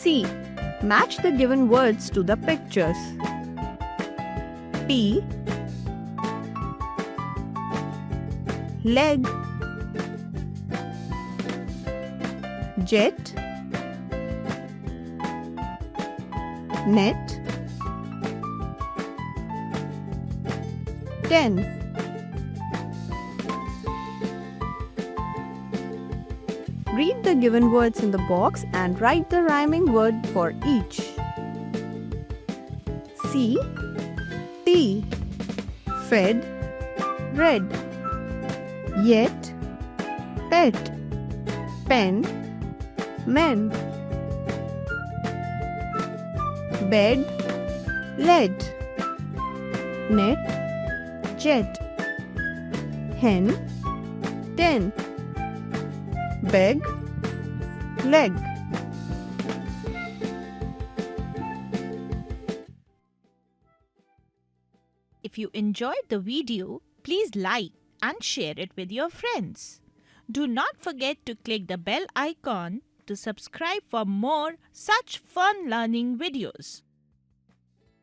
C. Match the given words to the pictures. P. Leg, jet, net, 10. Read the given words in the box and write the rhyming word for each. C. Tea, fed, red, yet, pet, pen, men, bed, lead, net, jet, hen, 10, beg, leg. If you enjoyed the video, please like and share it with your friends. Do not forget to click the bell icon to subscribe for more such fun learning videos.